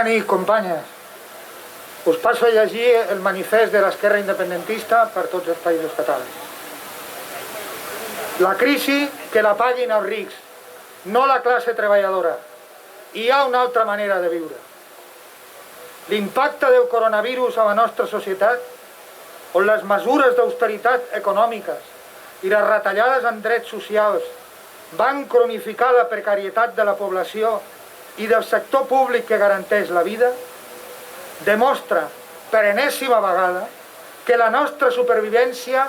Bona nit, companyes. Us passo a llegir el manifest de l'esquerra independentista per tots els països catalans. La crisi que la paguin els rics, no la classe treballadora. Hi ha una altra manera de viure. L'impacte del coronavirus a la nostra societat, on les mesures d'austeritat econòmiques i les retallades en drets socials van cronificar la precarietat de la població i del sector públic que garanteix la vida, demostra per enèsima vegada que la nostra supervivència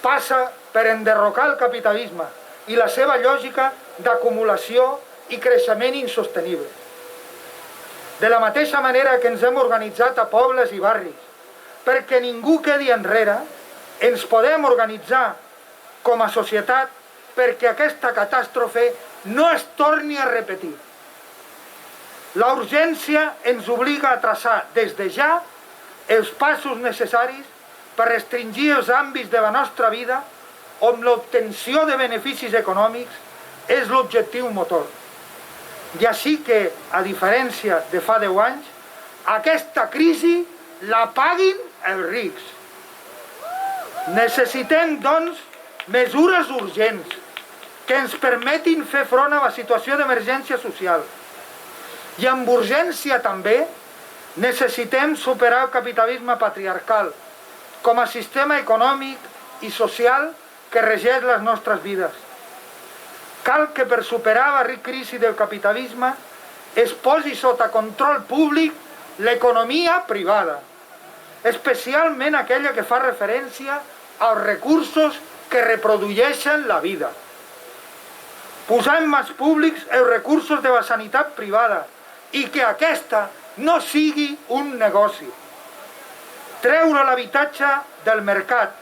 passa per enderrocar el capitalisme i la seva lògica d'acumulació i creixement insostenible. De la mateixa manera que ens hem organitzat a pobles i barris perquè ningú quedi enrere, ens podem organitzar com a societat perquè aquesta catàstrofe no es torni a repetir. La urgència ens obliga a traçar des de ja els passos necessaris per restringir els àmbits de la nostra vida on l'obtenció de beneficis econòmics és l'objectiu motor. I així que, a diferència de fa 10 anys, aquesta crisi la paguin els rics. Necessitem, doncs, mesures urgents que ens permetin fer front a la situació d'emergència social. I amb urgència també necessitem superar el capitalisme patriarcal com a sistema econòmic i social que regeix les nostres vides. Cal que per superar la crisi del capitalisme es posi sota control públic l'economia privada, especialment aquella que fa referència als recursos que reprodueixen la vida. Posar en mans públics els recursos de la sanitat privada i que aquesta no sigui un negoci. Treure l'habitatge del mercat,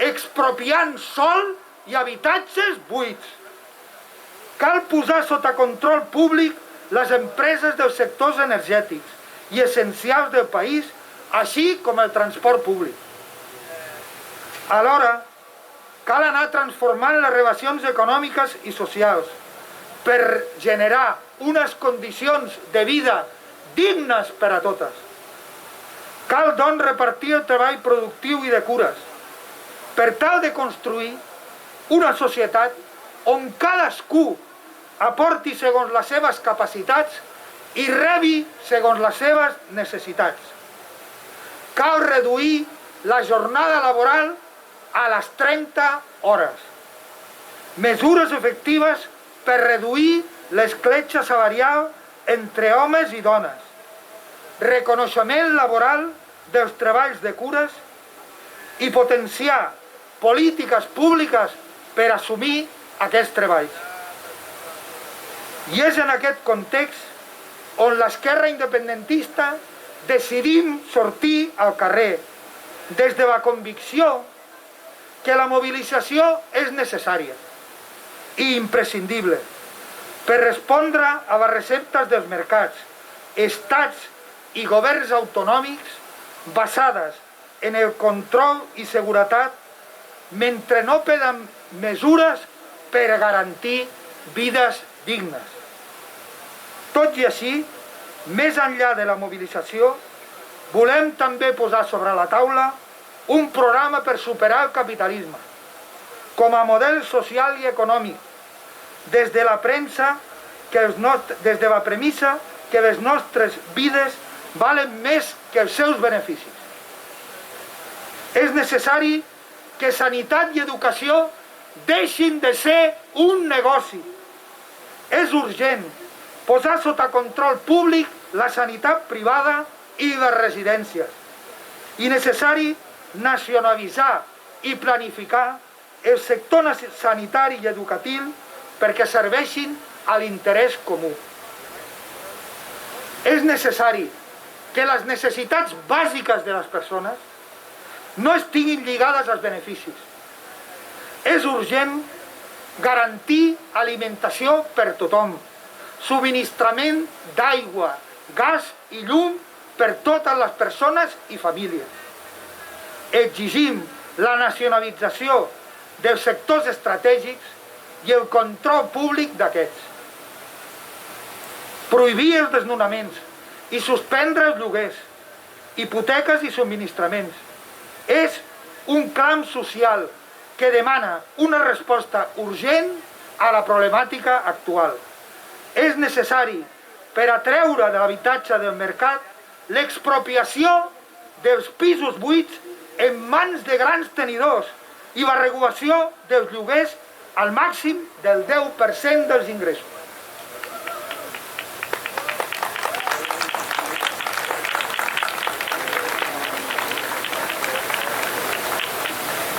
expropiant sòl i habitatges buits. Cal posar sota control públic les empreses dels sectors energètics i essencials del país, així com el transport públic. Alhora, cal anar transformant les relacions econòmiques i socials per generar unes condicions de vida dignes per a totes. Cal, doncs, repartir el treball productiu i de cures per tal de construir una societat on cadascú aporti segons les seves capacitats i rebi segons les seves necessitats. Cal reduir la jornada laboral a les 30 hores. Mesures efectives per reduir l'escletxa salarial entre homes i dones. Reconeixement laboral dels treballs de cures i potenciar polítiques públiques per assumir aquests treballs. I és en aquest context on l'esquerra independentista decidim sortir al carrer des de la convicció que la mobilització és necessària i imprescindible per respondre a les receptes dels mercats, estats i governs autonòmics basades en el control i seguretat mentre no prenen mesures per garantir vides dignes. Tot i així, més enllà de la mobilització, volem també posar sobre la taula un programa per superar el capitalisme com a model social i econòmic, des de la premissa que les nostres vides valen més que els seus beneficis. És necessari que sanitat i educació deixin de ser un negoci. És urgent posar sota control públic la sanitat privada i les residències i necessari nacionalitzar i planificar el sector sanitari i educatiu perquè serveixin a l'interès comú. És necessari que les necessitats bàsiques de les persones no estiguin lligades als beneficis. És urgent garantir alimentació per tothom, subministrament d'aigua, gas i llum per totes les persones i famílies. Exigim la nacionalització dels sectors estratègics i el control públic d'aquests. Prohibir els desnonaments i suspendre els lloguers, hipoteques i subministraments. És un clam social que demana una resposta urgent a la problemàtica actual. És necessari, per a treure de l'habitatge del mercat, l'expropiació dels pisos buits en mans de grans tenidors i la regulació dels lloguers al màxim del 10% dels ingressos.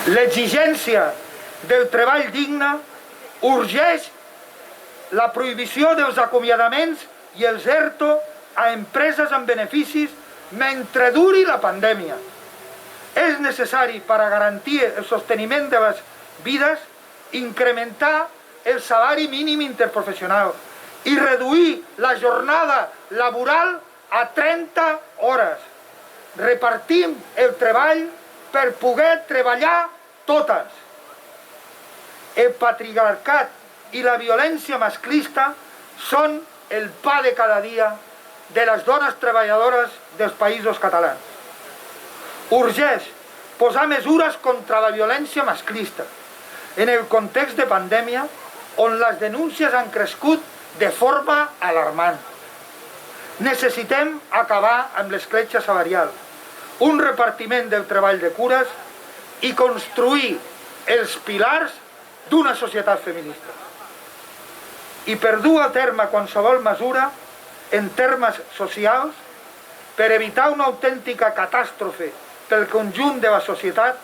L'exigència del treball digne urgeix la prohibició dels acomiadaments i els ERTO a empreses amb beneficis mentre duri la pandèmia. És necessari, per a garantir el sosteniment de les vides, incrementar el salari mínim interprofessional i reduir la jornada laboral a 30 hores. Repartim el treball per poder treballar totes. El patriarcat i la violència masclista són el pa de cada dia de les dones treballadores dels països catalans. Urgeix posar mesures contra la violència masclista en el context de pandèmia on les denúncies han crescut de forma alarmant. Necessitem acabar amb l'escletxa salarial, un repartiment del treball de cures i construir els pilars d'una societat feminista. I per dur a terme qualsevol mesura en termes socials, per evitar una autèntica catàstrofe pel conjunt de la societat,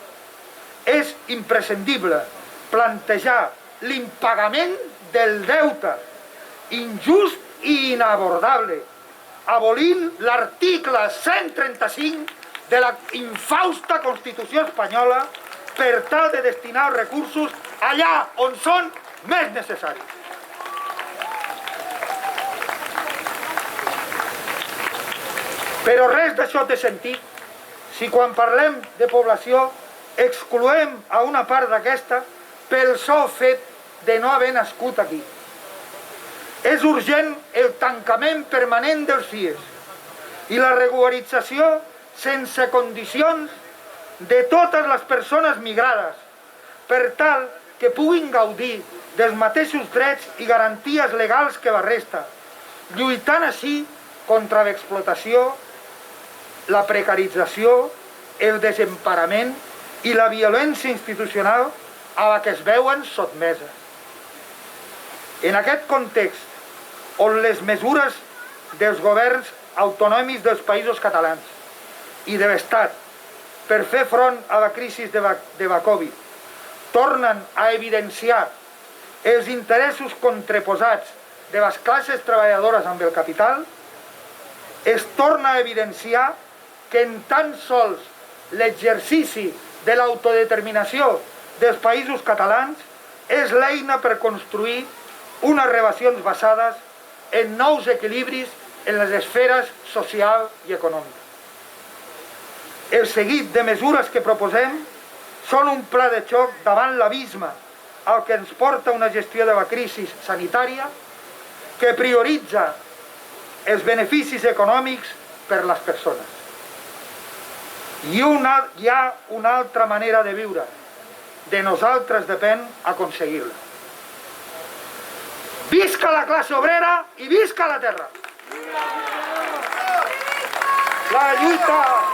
és imprescindible plantejar l'impagament del deute injust i inabordable, abolint l'article 135 de la infausta Constitució espanyola per tal de destinar els recursos allà on són més necessaris. Però res d'això té sentit si quan parlem de població excloem a una part d'aquesta pel sol fet de no haver nascut aquí. És urgent el tancament permanent dels CIES i la regularització sense condicions de totes les persones migrades per tal que puguin gaudir dels mateixos drets i garanties legals que la resta, lluitant així contra l'explotació, la precarització, el desemparament i la violència institucional a la que es veuen sotmeses. En aquest context, on les mesures dels governs autonòmics dels països catalans i de l'Estat per fer front a la crisi de la Covid tornen a evidenciar els interessos contraposats de les classes treballadores amb el capital, es torna a evidenciar que en tan sols l'exercici de l'autodeterminació dels països catalans és l'eina per construir unes relacions basades en nous equilibris en les esferes social i econòmica. El seguit de mesures que proposem són un pla de xoc davant l'abisme al que ens porta una gestió de la crisi sanitària que prioritza els beneficis econòmics per les persones. Hi ha una altra manera de viure. De nosaltres depèn aconseguir-la. Visca la classe obrera i visca la terra! La lluita